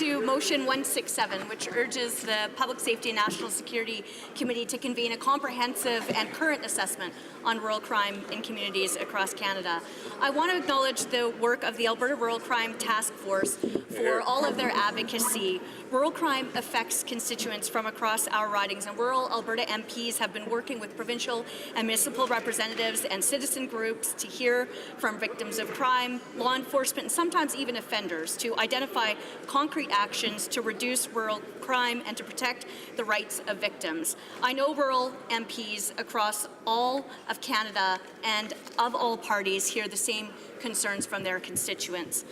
to Motion 167, which urges the Public Safety and National Security Committee to convene a comprehensive and current assessment on rural crime in communities across Canada. I want to acknowledge the work of the Alberta Rural Crime Task Force for all of their advocacy. Rural crime affects constituents from across our ridings, and rural Alberta MPs have been working with provincial and municipal representatives and citizen groups to hear from victims of crime, law enforcement, and sometimes even offenders to identify concrete actions to reduce rural crime and to protect the rights of victims. I know rural MPs across all of Canada and of all parties hear the same concerns from their constituents.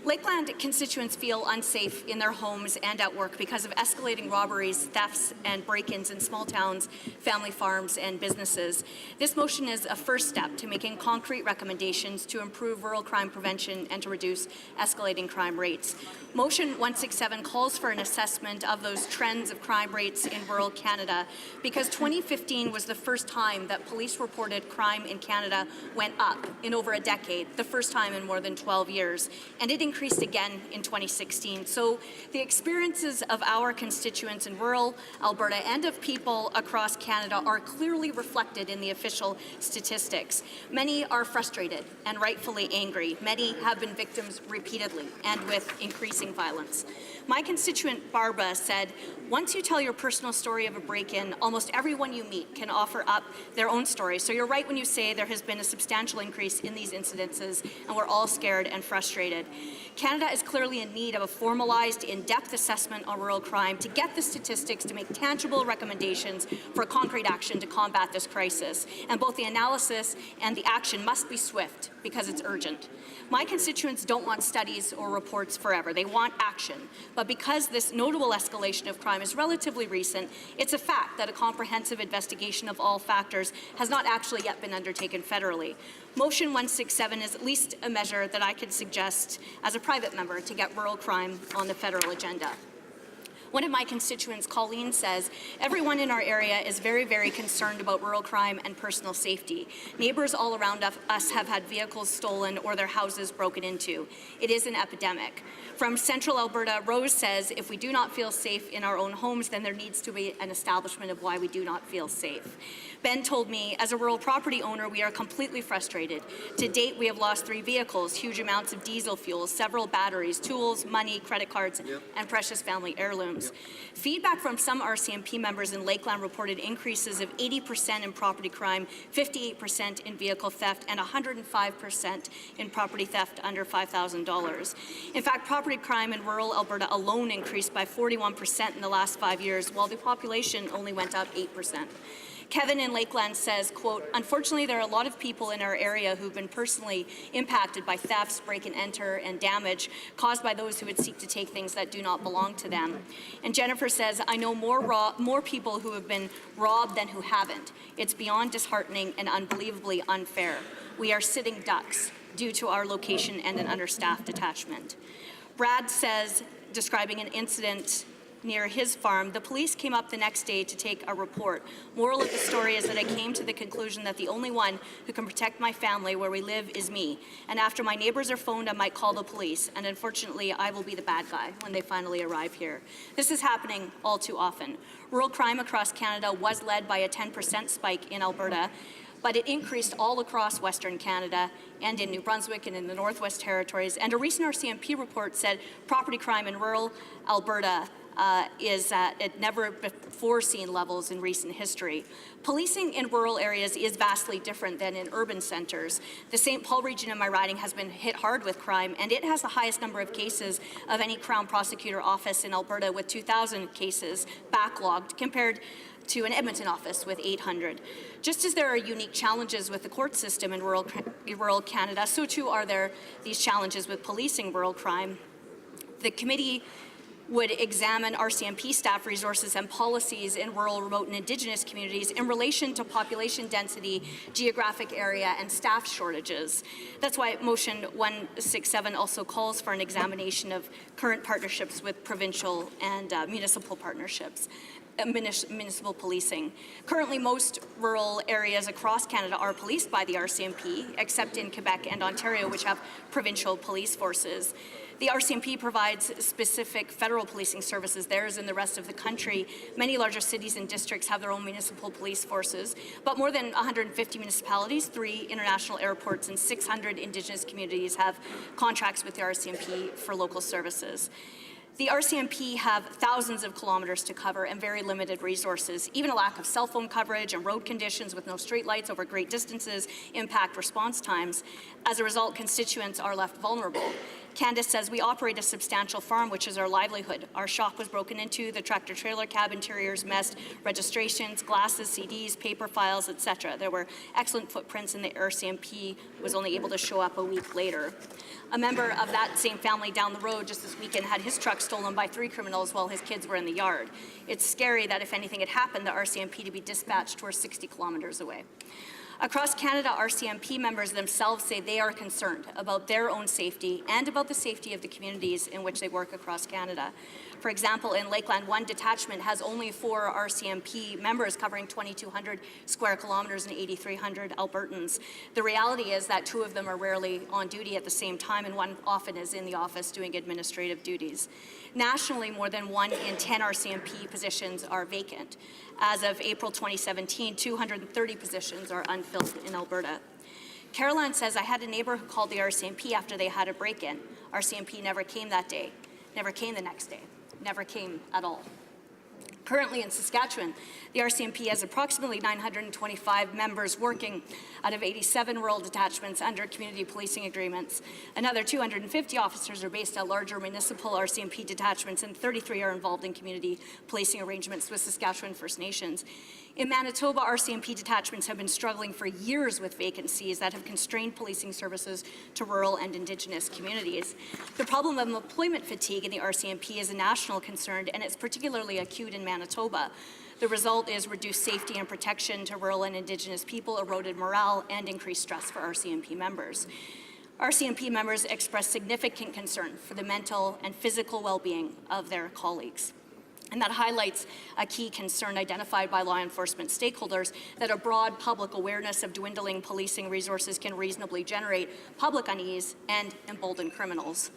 Lakeland constituents feel unsafe in their homes and at work because of escalating robberies, thefts, and break-ins in small towns, family farms, and businesses. This motion is a first step to making concrete recommendations to improve rural crime prevention and to reduce escalating crime rates. Motion 167 calls for an assessment of those trends of crime rates in rural Canada because 2015 was the first time that police-reported crime in Canada went up in over a decade, the first time in more than 12 years, and it increased again in 2016. So the experiences of our constituents in rural Alberta and of people across Canada are clearly reflected in the official statistics. Many are frustrated and rightfully angry. Many have been victims repeatedly and with increasing violence. My constituent Barbara said, once you tell your personal story of a break-in, almost everyone you meet can offer up their own story. So you're right when you say there has been a substantial increase in these incidences, and we're all scared and frustrated. Canada is clearly in need of a formalized, in-depth assessment on rural crime to get the statistics to make tangible recommendations for concrete action to combat this crisis. And both the analysis and the action must be swift because it's urgent. My constituents don't want studies or reports forever. They want action. But because this notable escalation of crime is relatively recent, it's a fact that a comprehensive investigation of all factors has not actually yet been undertaken federally. Motion 167 is at least a measure that I could suggest as a private member to get rural crime on the federal agenda. One of my constituents, Colleen, says, everyone in our area is very, very concerned about rural crime and personal safety. Neighbours all around us have had vehicles stolen or their houses broken into. It is an epidemic. From Central Alberta, Rose says, if we do not feel safe in our own homes, then there needs to be an establishment of why we do not feel safe. Ben told me, as a rural property owner, we are completely frustrated. To date, we have lost 3 vehicles, huge amounts of diesel fuel, several batteries, tools, money, credit cards, and precious family heirlooms. Feedback from some RCMP members in Lakeland reported increases of 80% in property crime, 58% in vehicle theft, and 105% in property theft under $5,000. In fact, property crime in rural Alberta alone increased by 41% in the last 5 years, while the population only went up 8%. Kevin in Lakeland says, quote, unfortunately, there are a lot of people in our area who've been personally impacted by thefts, break and enter, and damage caused by those who would seek to take things that do not belong to them. And Jennifer says, I know more people who have been robbed than who haven't. It's beyond disheartening and unbelievably unfair. We are sitting ducks due to our location and an understaffed detachment. Brad says, describing an incident near his farm, the police came up the next day to take a report. Moral of the story is that I came to the conclusion that the only one who can protect my family where we live is me. And after my neighbors are phoned, I might call the police. And unfortunately, I will be the bad guy when they finally arrive here. This is happening all too often. Rural crime across Canada was led by a 10% spike in Alberta, but it increased all across Western Canada and in New Brunswick and in the Northwest Territories. And a recent RCMP report said property crime in rural Alberta is at never-before-seen levels in recent history. Policing in rural areas is vastly different than in urban centres. The St. Paul region in my riding has been hit hard with crime, and it has the highest number of cases of any Crown Prosecutor office in Alberta, with 2,000 cases backlogged, compared to an Edmonton office with 800. Just as there are unique challenges with the court system in rural Canada, so too are there these challenges with policing rural crime. The committee would examine RCMP staff resources and policies in rural, remote, and Indigenous communities in relation to population density, geographic area, and staff shortages. That's why Motion 167 also calls for an examination of current partnerships with provincial and municipal partnerships. municipal policing. Currently, most rural areas across Canada are policed by the RCMP, except in Quebec and Ontario, which have provincial police forces. The RCMP provides specific federal policing services there, as in the rest of the country. Many larger cities and districts have their own municipal police forces, but more than 150 municipalities, 3 international airports, and 600 Indigenous communities have contracts with the RCMP for local services. The RCMP have thousands of kilometers to cover and very limited resources. Even a lack of cell phone coverage and road conditions with no streetlights over great distances impact response times. As a result, constituents are left vulnerable. Candace says, we operate a substantial farm, which is our livelihood. Our shop was broken into, the tractor-trailer cab interiors messed, registrations, glasses, CDs, paper files, etc. There were excellent footprints, and the RCMP was only able to show up a week later. A member of that same family down the road just this weekend had his truck stolen by 3 criminals while his kids were in the yard. It's scary that if anything had happened, the RCMP to be dispatched were 60 kilometers away. Across Canada, RCMP members themselves say they are concerned about their own safety and about the safety of the communities in which they work across Canada. For example, in Lakeland, one detachment has only 4 RCMP members covering 2,200 square kilometers and 8,300 Albertans. The reality is that 2 of them are rarely on duty at the same time, and 1 often is in the office doing administrative duties. Nationally, more than 1 in 10 RCMP positions are vacant. As of April 2017, 230 positions are unfilled in Alberta. Caroline says, I had a neighbor who called the RCMP after they had a break-in. RCMP never came that day, never came the next day, never came at all. Currently in Saskatchewan, the RCMP has approximately 925 members working out of 87 rural detachments under community policing agreements. Another 250 officers are based at larger municipal RCMP detachments, and 33 are involved in community policing arrangements with Saskatchewan First Nations. In Manitoba, RCMP detachments have been struggling for years with vacancies that have constrained policing services to rural and Indigenous communities. The problem of employment fatigue in the RCMP is a national concern, and it's particularly acute in Manitoba. The result is reduced safety and protection to rural and Indigenous people, eroded morale, and increased stress for RCMP members. RCMP members express significant concern for the mental and physical well-being of their colleagues. And that highlights a key concern identified by law enforcement stakeholders, that a broad public awareness of dwindling policing resources can reasonably generate public unease and embolden criminals.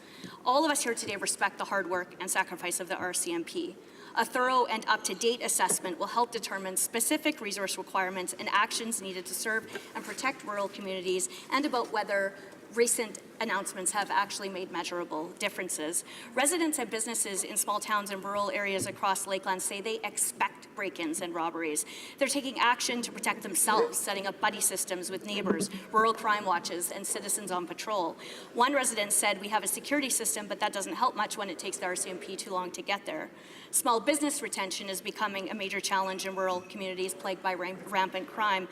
All of us here today respect the hard work and sacrifice of the RCMP. A thorough and up-to-date assessment will help determine specific resource requirements and actions needed to serve and protect rural communities, and about whether recent announcements have actually made measurable differences. Residents and businesses in small towns and rural areas across Lakeland say they expect break-ins and robberies. They're taking action to protect themselves, setting up buddy systems with neighbors, rural crime watches, and citizens on patrol. One resident said, we have a security system, but that doesn't help much when it takes the RCMP too long to get there. Small business retention is becoming a major challenge in rural communities plagued by rampant crime.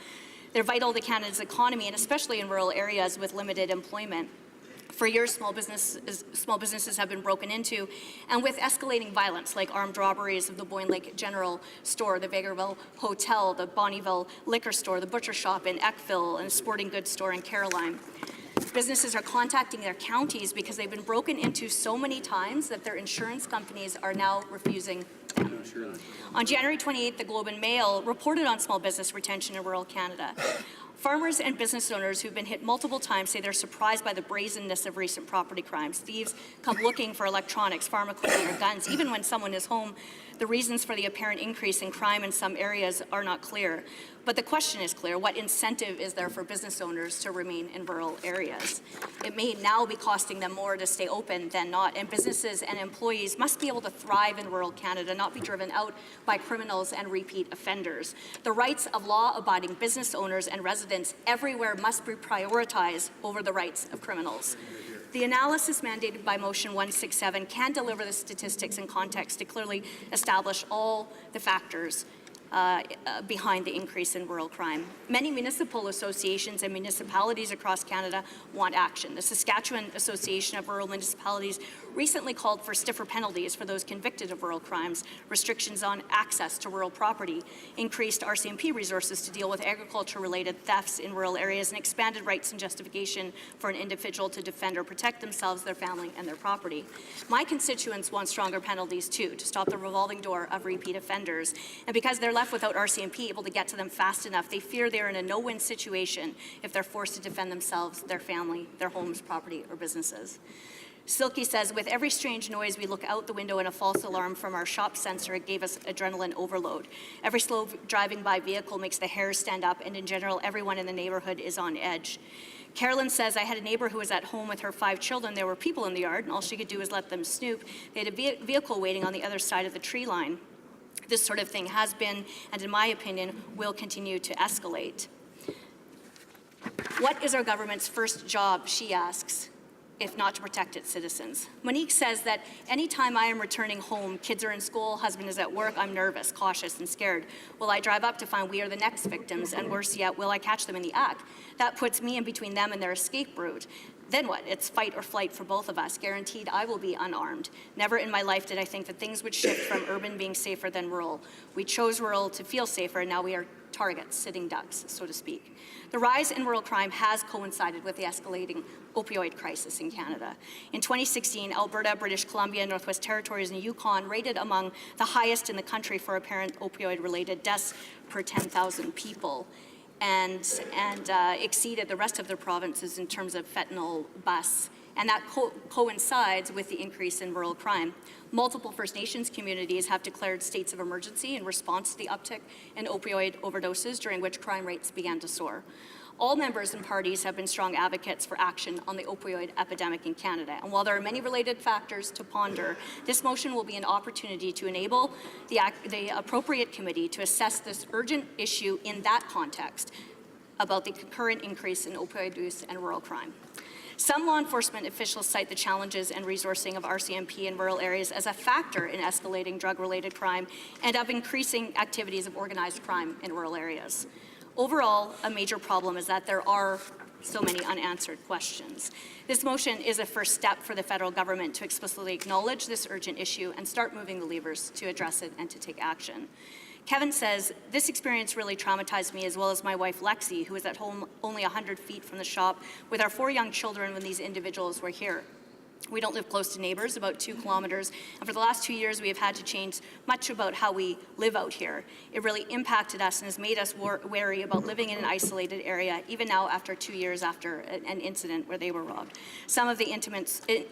They're vital to Canada's economy, and especially in rural areas with limited employment. For years, small businesses have been broken into, and with escalating violence like armed robberies of the Boyne Lake General Store, the Vegreville Hotel, the Bonnyville Liquor Store, the Butcher Shop in Eckville, and the Sporting Goods Store in Caroline. Businesses are contacting their counties because they've been broken into so many times that their insurance companies are now refusing them. On January 28th, the Globe and Mail reported on small business retention in rural Canada. Farmers and business owners who've been hit multiple times say they're surprised by the brazenness of recent property crimes. Thieves come looking for electronics, farm equipment, or guns. Even when someone is home, the reasons for the apparent increase in crime in some areas are not clear. But the question is clear: what incentive is there for business owners to remain in rural areas? It may now be costing them more to stay open than not, and businesses and employees must be able to thrive in rural Canada, not be driven out by criminals and repeat offenders. The rights of law-abiding business owners and residents everywhere must be prioritized over the rights of criminals. The analysis mandated by Motion 167 can deliver the statistics and context to clearly establish all the factors behind the increase in rural crime. Many municipal associations and municipalities across Canada want action. The Saskatchewan Association of Rural Municipalities recently called for stiffer penalties for those convicted of rural crimes, restrictions on access to rural property, increased RCMP resources to deal with agriculture-related thefts in rural areas, and expanded rights and justification for an individual to defend or protect themselves, their family, and their property. My constituents want stronger penalties too, to stop the revolving door of repeat offenders. And because they're left without RCMP able to get to them fast enough, they fear they're in a no-win situation if they're forced to defend themselves, their family, their homes, property, or businesses. Silky says, with every strange noise, we look out the window and a false alarm from our shop sensor, it gave us adrenaline overload. Every slow driving by vehicle makes the hairs stand up, and in general, everyone in the neighborhood is on edge. Carolyn says, I had a neighbor who was at home with her 5 children. There were people in the yard, and all she could do was let them snoop. They had a vehicle waiting on the other side of the tree line. This sort of thing has been, and in my opinion, will continue to escalate. What is our government's first job, she asks, if not to protect its citizens? Monique says that anytime I am returning home, kids are in school, husband is at work, I'm nervous, cautious, and scared. Will I drive up to find we are the next victims? And worse yet, will I catch them in the act? That puts me in between them and their escape route. Then what? It's fight or flight for both of us. Guaranteed I will be unarmed. Never in my life did I think that things would shift from urban being safer than rural. We chose rural to feel safer, and now we are targets, sitting ducks, so to speak. The rise in rural crime has coincided with the escalating opioid crisis in Canada. In 2016, Alberta, British Columbia, Northwest Territories, and Yukon rated among the highest in the country for apparent opioid-related deaths per 10,000 people, and exceeded the rest of their provinces in terms of fentanyl busts. And that coincides with the increase in rural crime. Multiple First Nations communities have declared states of emergency in response to the uptick in opioid overdoses, during which crime rates began to soar. All members and parties have been strong advocates for action on the opioid epidemic in Canada. And while there are many related factors to ponder, this motion will be an opportunity to enable the appropriate committee to assess this urgent issue in that context about the concurrent increase in opioid use and rural crime. Some law enforcement officials cite the challenges and resourcing of RCMP in rural areas as a factor in escalating drug-related crime and of increasing activities of organized crime in rural areas. Overall, a major problem is that there are so many unanswered questions. This motion is a first step for the federal government to explicitly acknowledge this urgent issue and start moving the levers to address it and to take action. Kevin says, this experience really traumatized me, as well as my wife Lexi, who was at home only 100 feet from the shop with our 4 young children when these individuals were here. We don't live close to neighbors, about 2 kilometers, and for the last 2 years we have had to change much about how we live out here. It really impacted us and has made us wary about living in an isolated area, even now after 2 years after an incident where they were robbed. Some of the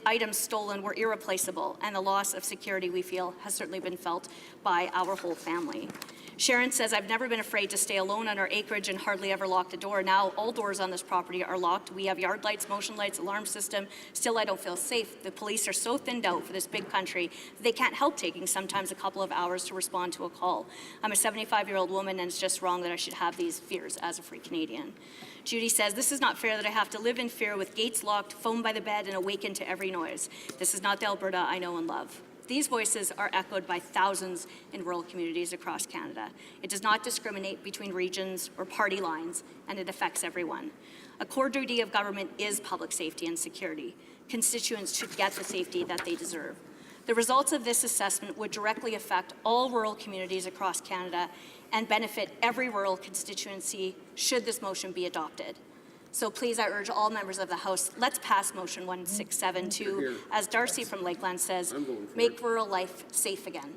items stolen were irreplaceable, and the loss of security, we feel, has certainly been felt by our whole family. Sharon says, I've never been afraid to stay alone on our acreage and hardly ever locked a door. Now all doors on this property are locked. We have yard lights, motion lights, alarm system. Still, I don't feel safe. The police are so thinned out for this big country that they can't help taking sometimes a couple of hours to respond to a call. I'm a 75-year-old woman, and it's just wrong that I should have these fears as a free Canadian. Judy says, this is not fair that I have to live in fear with gates locked, phone by the bed, and awaken to every noise. This is not the Alberta I know and love. These voices are echoed by thousands in rural communities across Canada. It does not discriminate between regions or party lines, and it affects everyone. A core duty of government is public safety and security. Constituents should get the safety that they deserve. The results of this assessment would directly affect all rural communities across Canada and benefit every rural constituency should this motion be adopted. So please, I urge all members of the House, let's pass motion 167 to, as Darcy from Lakeland says, make rural life safe again.